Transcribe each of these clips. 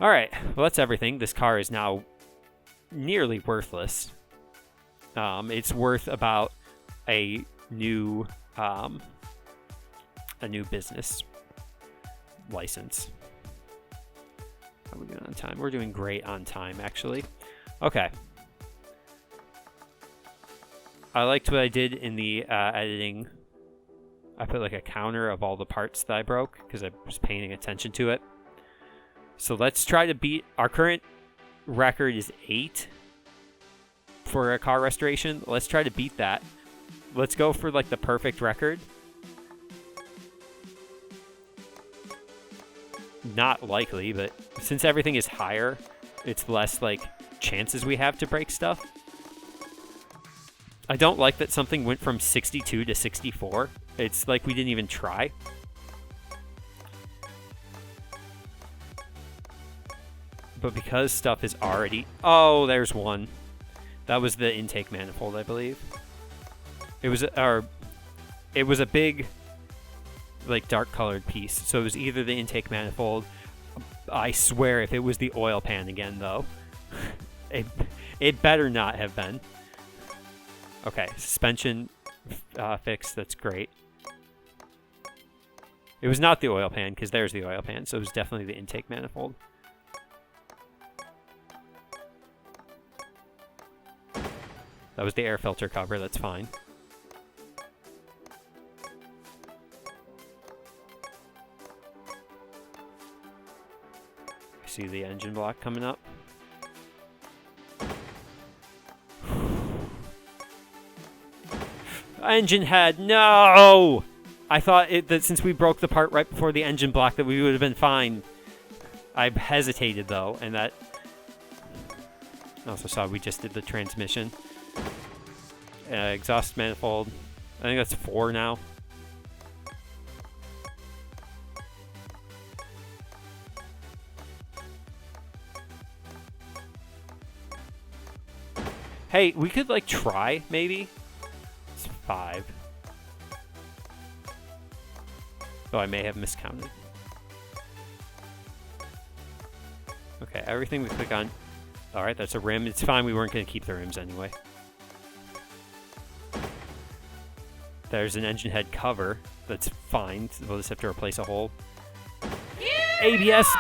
All right, well, that's everything. This car is now nearly worthless. It's worth about a new business license. How are we doing on time? We're doing great on time, actually. Okay. I liked what I did in the editing. I put like a counter of all the parts that I broke because I was paying attention to it. So let's try to beat our current record is 8 for a car restoration. Let's try to beat that. Let's go for like the perfect record. Not likely, but since everything is higher, it's less like chances we have to break stuff. I don't like that something went from 62 to 64. It's like we didn't even try. But because stuff is already... Oh, there's one. That was the intake manifold, I believe. It was a big, like, dark-colored piece. So it was either the intake manifold. I swear if it was the oil pan again, though. It better not have been. Okay, suspension fixed. That's great. It was not the oil pan, because there's the oil pan. So it was definitely the intake manifold. That was the air filter cover, that's fine. I see the engine block coming up. Engine head, no! I thought that since we broke the part right before the engine block that we would have been fine. I hesitated though, and that... I also saw we just did the transmission. Exhaust manifold. I think that's 4 now. Hey, we could like try maybe. It's 5. Oh, I may have miscounted. Okay, everything we click on. All right, that's a rim. It's fine. We weren't going to keep the rims anyway. There's an engine head cover. That's fine. We'll just have to replace a hole. ABS!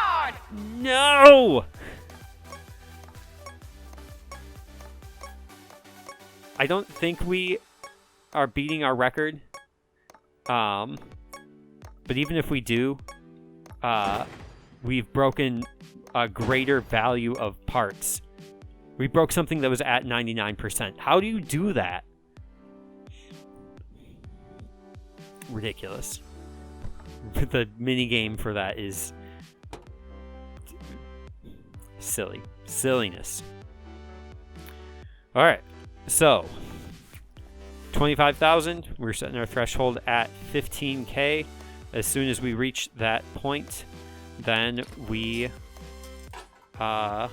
No! I don't think we are beating our record. But even if we do, we've broken a greater value of parts. We broke something that was at 99%. How do you do that? Ridiculous. The mini game for that is silly. Silliness. All right. So 25,000. We're setting our threshold at 15K. As soon as we reach that point, then we power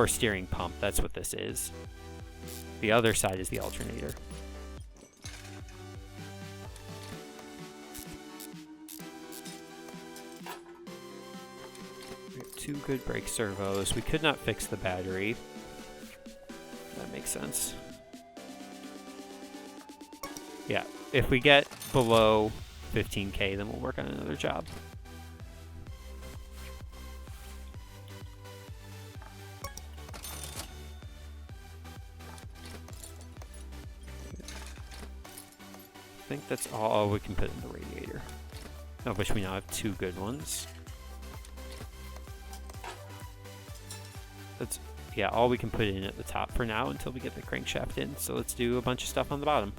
steering pump. That's what this is. The other side is the alternator. We have 2 good brake servos. We could not fix the battery. That makes sense. Yeah, if we get below 15K, then we'll work on another job. I think that's all we can put in the radiator. Of which we now have 2 good ones. That's, yeah, all we can put in at the top for now until we get the crankshaft in. So let's do a bunch of stuff on the bottom.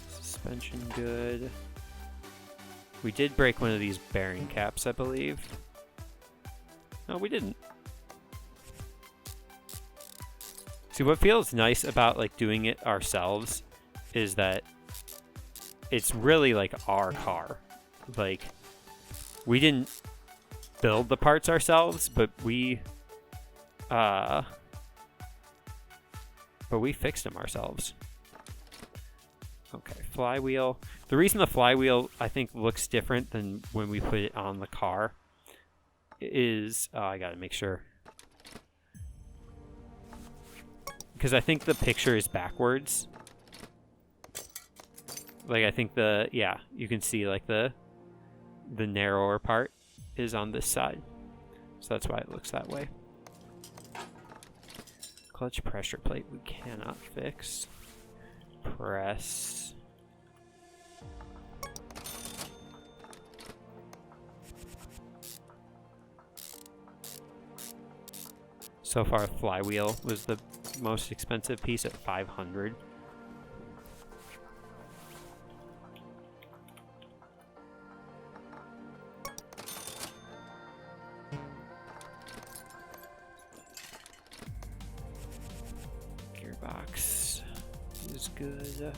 Suspension good. We did break one of these bearing caps, I believe. No, we didn't. See, what feels nice about like doing it ourselves is that it's really like our car. Like, we didn't build the parts ourselves, but we But we fixed them ourselves. Okay, flywheel. The reason the flywheel, I think, looks different than when we put it on the car is... I gotta make sure. Because I think the picture is backwards. Like, I think yeah, you can see, like, the narrower part is on this side. So that's why it looks that way. Clutch pressure plate we cannot fix. Press. So far, flywheel was the most expensive piece at $500. Gearbox is good.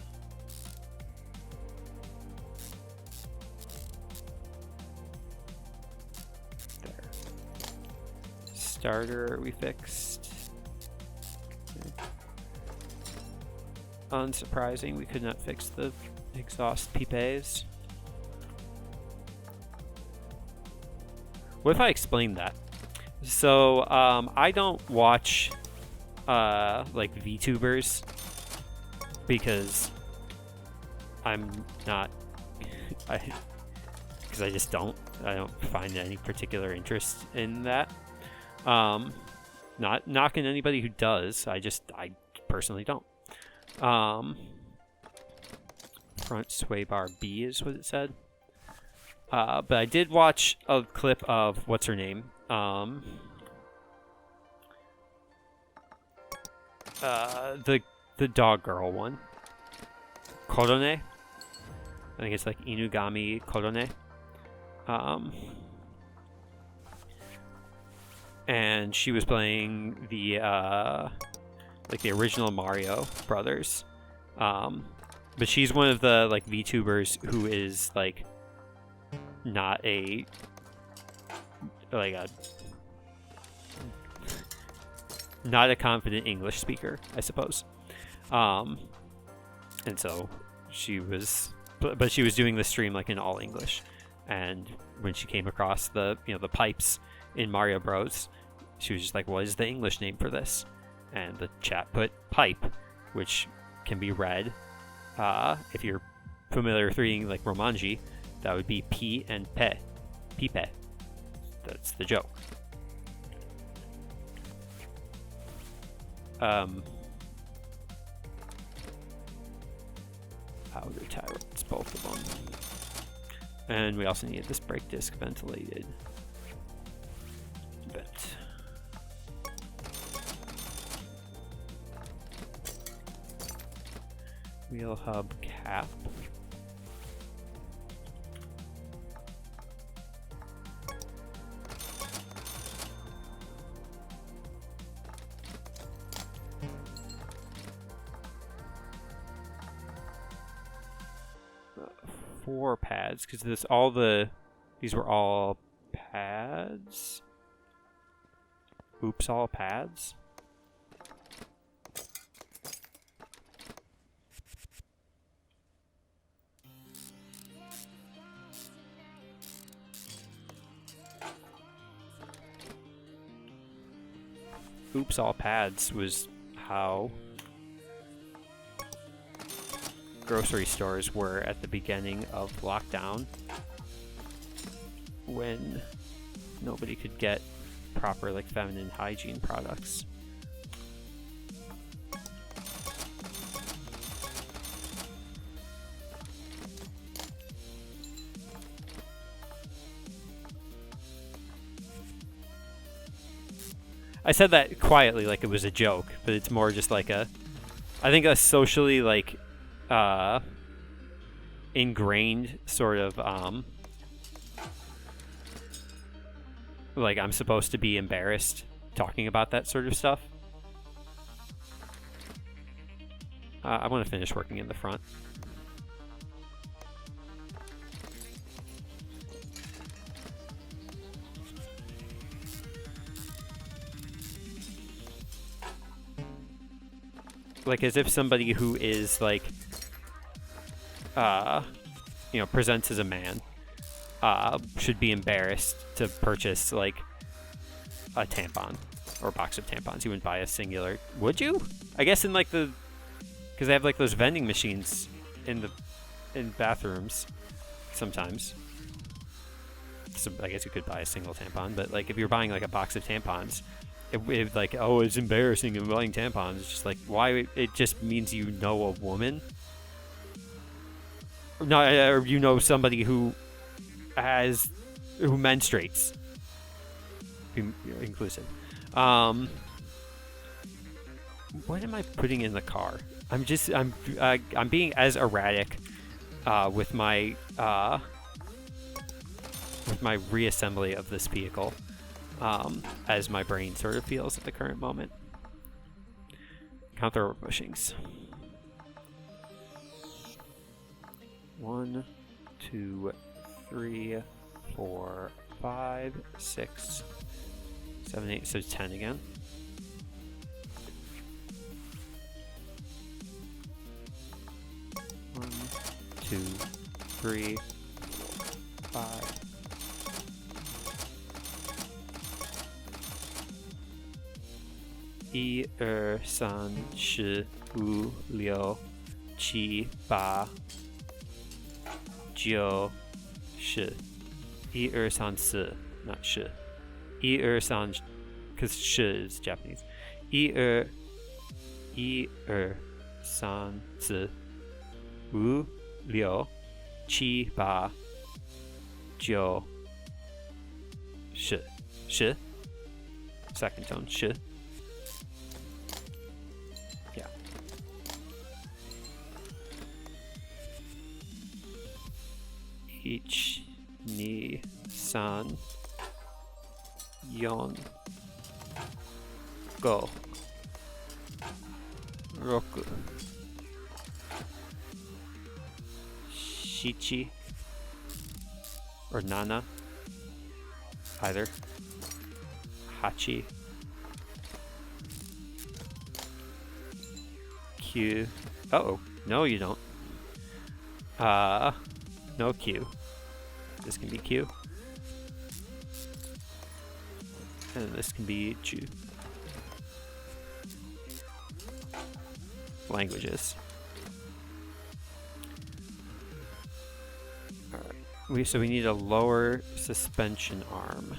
Starter we fixed. Okay. Unsurprising, we could not fix the exhaust pipes. What if I explained that? So I don't watch like VTubers because I'm not because I just don't find any particular interest in that. Not knocking anybody who does. I personally don't. Front sway bar B is what it said. But I did watch a clip of what's her name. The dog girl one. Korone. I think it's like Inugami Korone. And she was playing the like the original Mario Brothers, but she's one of the like VTubers who is like not a confident English speaker, I suppose, and so she was, but she was doing the stream like in all English, and when she came across the the pipes in Mario Bros, she was just like, what is the English name for this? And the chat put pipe, which can be read, if you're familiar with reading like Romanji, that would be P and Pe. Pipe. That's the joke. Powder tyrants, both of them. And we also needed this brake disc ventilated. Wheel hub cap. Four pads, because these were all pads. Oops, all pads. Oops, all pads was how grocery stores were at the beginning of lockdown, when nobody could get proper like feminine hygiene products. I said that quietly like it was a joke, but it's more just like I think a socially like ingrained sort of like I'm supposed to be embarrassed talking about that sort of stuff. I want to finish working in the front. like as if somebody who is like, you know, presents as a man, should be embarrassed to purchase like a tampon or a box of tampons. You wouldn't buy a singular, would you? I guess in like because they have like those vending machines in bathrooms sometimes. So I guess you could buy a single tampon, but like if you're buying like a box of tampons, it like, oh, it's embarrassing and buying tampons. It's just like, why? It just means you know a woman, or you know somebody who menstruates. Be inclusive. What am I putting in the car? I'm being as erratic with my reassembly of this vehicle as my brain sort of feels at the current moment. Count the bushings. 1, 2, 3, 4, 5, 6, 7, 8. So 10 again. 1, 2, 3, 5. 1、2、3、4、5、6、7、8、9、10。1、2、3、4, not 10。1、2、3, because 10 is Japanese. 1、2、3、4、5、6、7、8、9、10。10? Second tone, 10. Yeah. 1、2、3、4、5、6、7 or 7, either. 8、9. Uh-oh. No, you don't. No Q. This can be Q. And this can be Ju. Languages. Alright. So we need a lower suspension arm.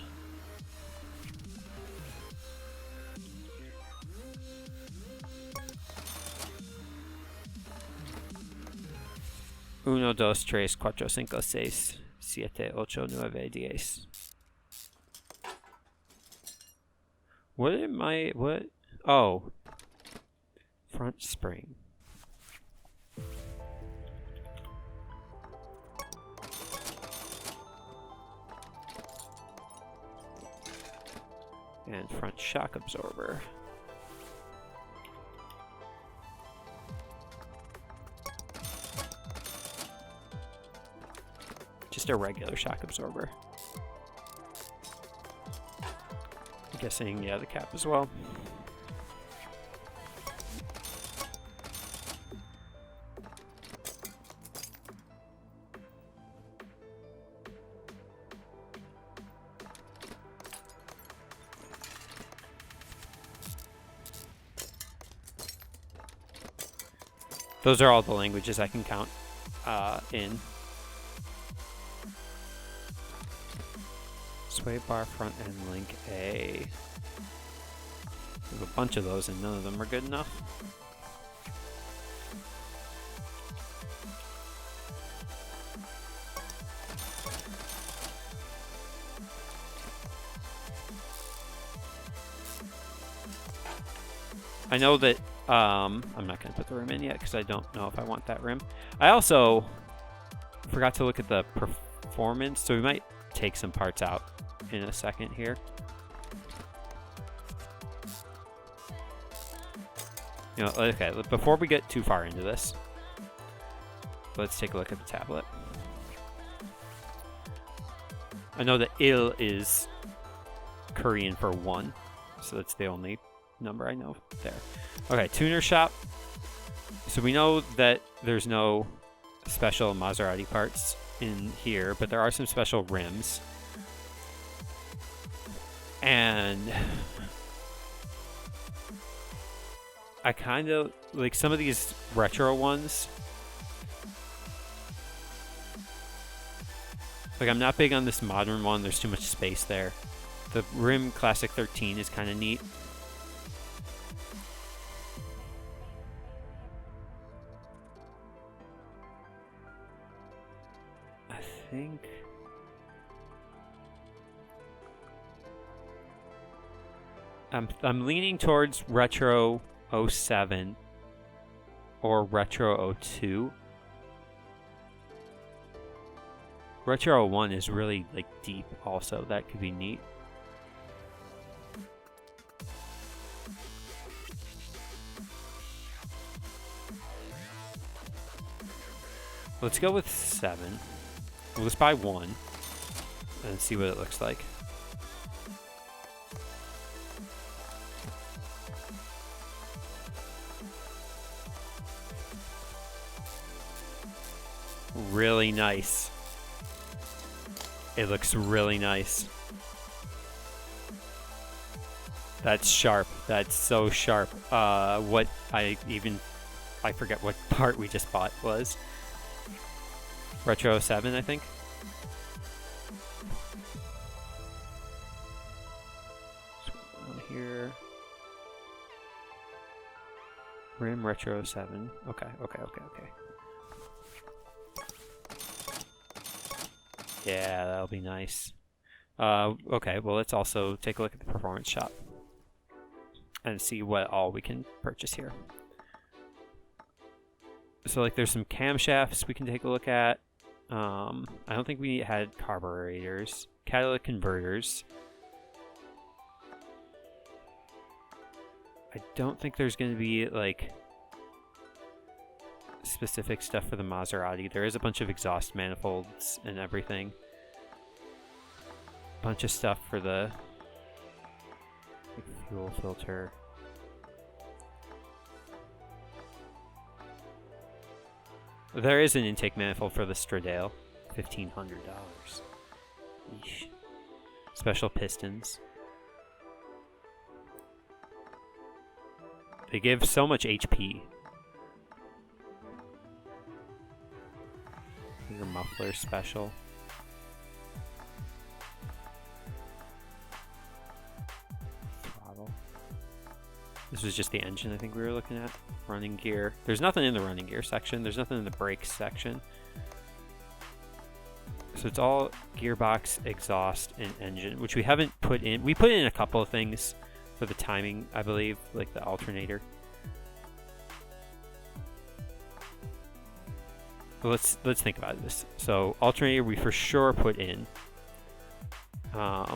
Uno, dos, tres, cuatro, cinco, seis, siete, ocho, nueve, diez. What am I? What? Oh. Front spring. And front shock absorber. Just a regular shock absorber. I'm guessing, yeah, the cap as well. Those are all the languages I can count in. Sway bar front end link A. There's a bunch of those and none of them are good enough. I know that I'm not going to put the rim in yet because I don't know if I want that rim. I also forgot to look at the performance, so we might take some parts out in a second here. You know, okay, before we get too far into this, let's take a look at the tablet. I know that il is Korean for 1, so that's the only number I know there. Okay, tuner shop. So we know that there's no special Maserati parts in here, but there are some special rims. And I kind of like some of these retro ones. Like, I'm not big on this modern one. There's too much space there. The rim Classic 13 is kind of neat. I think I'm leaning towards Retro 07 or Retro 02. Retro 01 is really like deep also. That could be neat. Let's go with 7. We'll just buy 1 and see what it looks like. Really nice. It looks really nice. That's sharp. That's so sharp. What I forget what part we just bought was. Retro 7, I think. Here. Rim Retro 7. Okay. Yeah, that'll be nice. Okay, well, let's also take a look at the performance shop and see what all we can purchase here. So, like, there's some camshafts we can take a look at. I don't think we had carburetors. Catalytic converters. I don't think there's going to be, like, specific stuff for the Maserati. There is a bunch of exhaust manifolds and everything. Bunch of stuff for the fuel filter. There is an intake manifold for the Stradale. $1,500. Yeesh. Special pistons. They give so much HP. Your muffler special. Throttle. This was just the engine I think we were looking at. Running gear. There's nothing in the running gear section. There's nothing in the brakes section. So it's all gearbox, exhaust, and engine, which we haven't put in. We put in a couple of things for the timing, I believe, like the alternator. Let's think about this. So alternator we for sure put in. I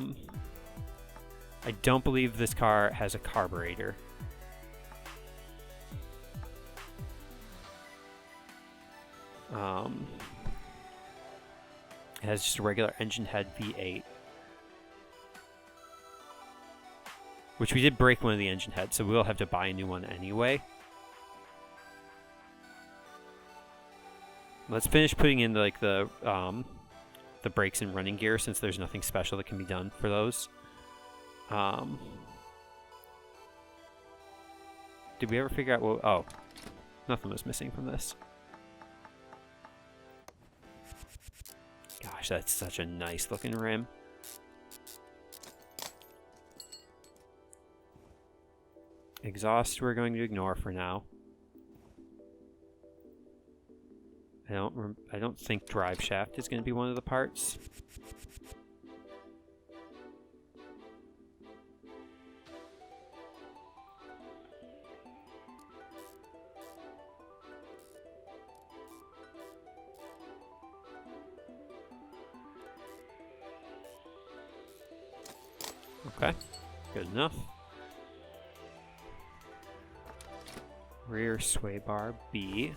don't believe this car has a carburetor. It has just a regular engine head V8. Which we did break one of the engine heads, so we'll have to buy a new one anyway. Let's finish putting in like the brakes and running gear, since there's nothing special that can be done for those. Did we ever figure out what? Oh, nothing was missing from this. Gosh, that's such a nice looking rim. Exhaust we're going to ignore for now. I don't think drive shaft is going to be one of the parts. Okay, good enough. Rear sway bar B.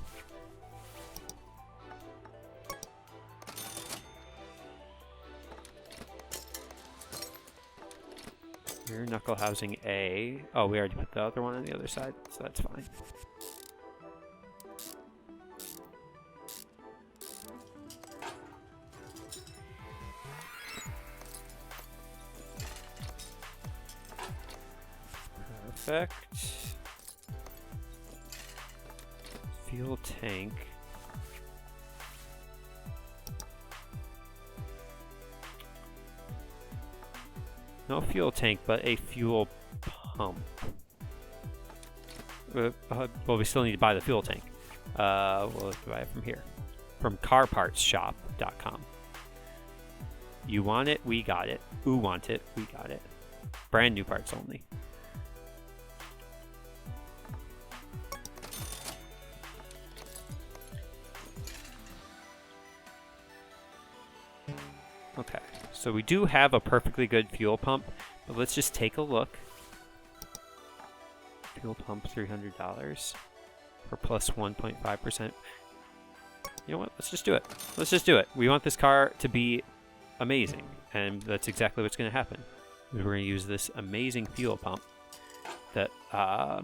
Rear knuckle housing A. Oh, we already put the other one on the other side, so that's fine. Perfect. Fuel tank. No fuel tank, but a fuel pump. Well, we still need to buy the fuel tank. We'll buy it from here. From carpartsshop.com. You want it, we got it. Who want it, we got it. Brand new parts only. Okay, so we do have a perfectly good fuel pump, but let's just take a look. Fuel pump, $300 for plus 1.5%. You know what? Let's just do it. Let's just do it. We want this car to be amazing, and that's exactly what's going to happen. We're going to use this amazing fuel pump that, I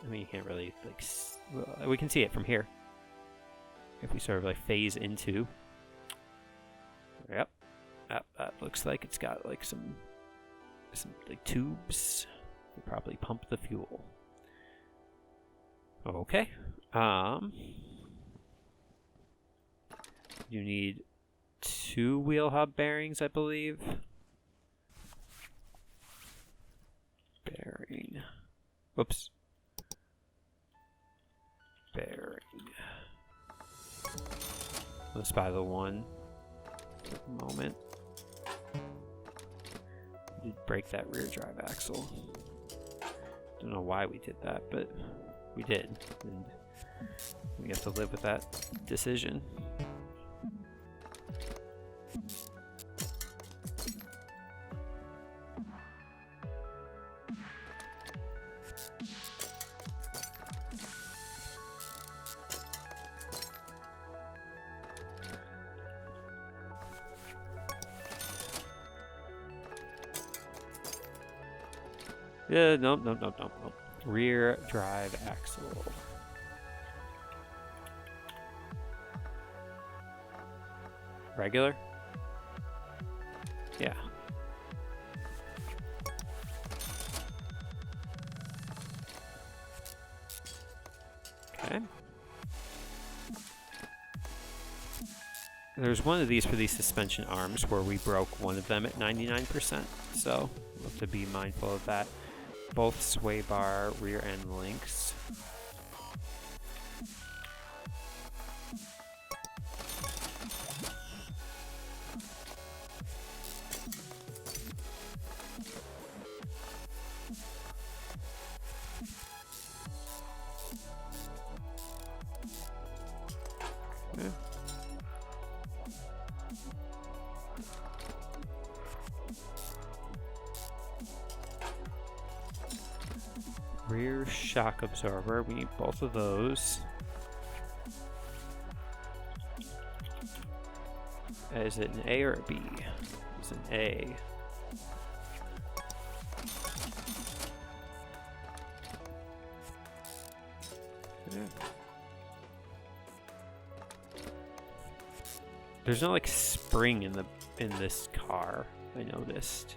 mean, you can't really, like, we can see it from here. If we sort of, like, phase into. Yep. That looks like it's got, like, some like, tubes. We probably pump the fuel. Okay. You need 2 wheel hub bearings, I believe. Bearing. Whoops. Bearing. Let's buy the one for the moment. We did break that rear drive axle. Don't know why we did that, but we did. And we have to live with that decision. Yeah, nope. Rear drive axle. Regular? Yeah. Okay. There's one of these for these suspension arms where we broke one of them at 99%, so we'll have to be mindful of that. Both sway bar rear end links. Okay. Rear shock absorber, we need both of those. Is it an A or a B? It's an A. Okay. There's no like spring in this car, I noticed.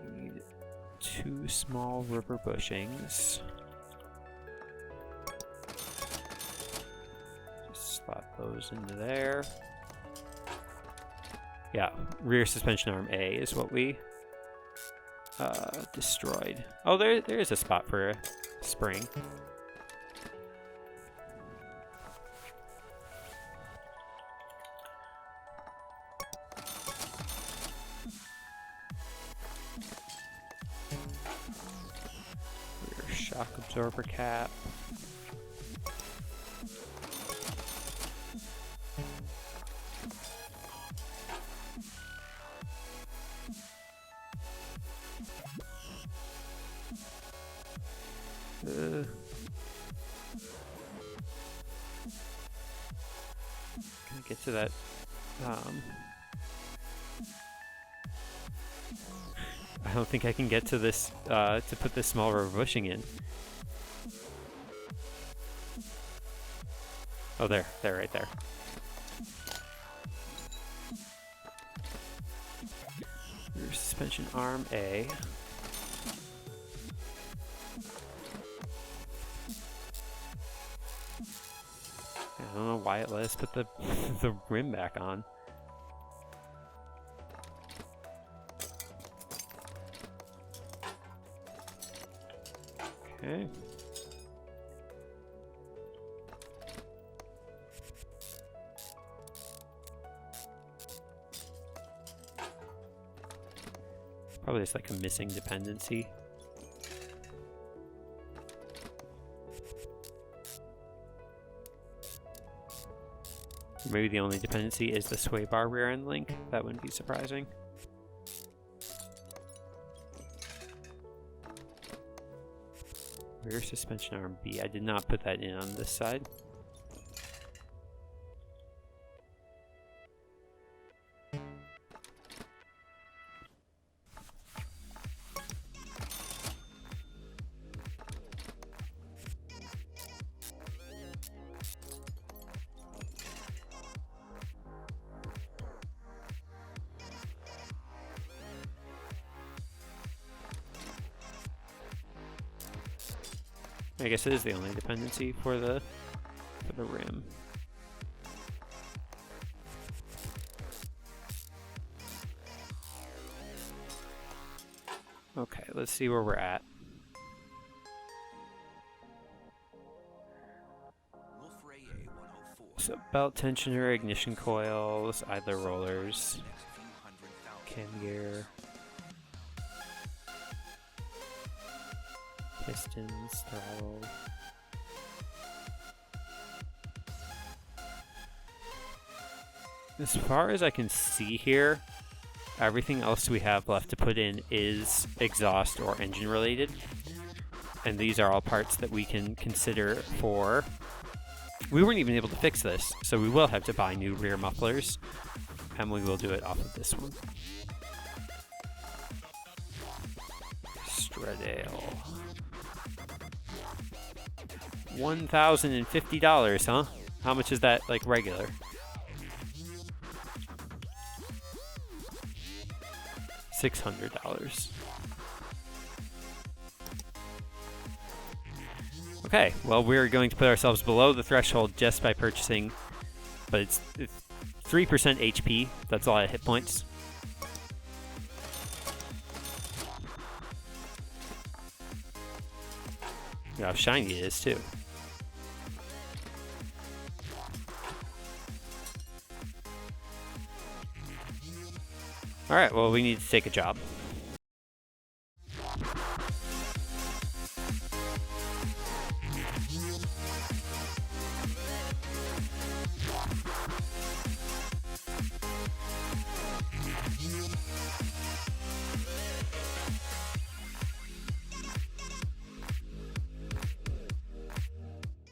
We need 2 small rubber bushings. Just slot those into there. Yeah, rear suspension arm A is what we destroyed. Oh, there is a spot for a spring. Rear shock absorber cap. Can I get to that? I don't think I can get to this to put this small rubber bushing in. Oh, there, right there. Rear suspension arm A. I don't know why it let us put the the rim back on. Okay. Probably just like a missing dependency. Maybe the only dependency is the sway bar rear end link. That wouldn't be surprising. Rear suspension arm B. I did not put that in on this side. I guess it is the only dependency for the rim. Okay, let's see where we're at. So belt tensioner, ignition coils, idler rollers, cam gear, pistons, throttle. As far as I can see here, everything else we have left to put in is exhaust or engine related. And these are all parts that we can consider for... We weren't even able to fix this, so we will have to buy new rear mufflers. And we will do it off of this one. Stradale. $1,050, huh? How much is that, like, regular? $600. Okay, well, we're going to put ourselves below the threshold just by purchasing, but it's 3% HP. That's a lot of hit points. Look how shiny it is, too. Alright, well, we need to take a job.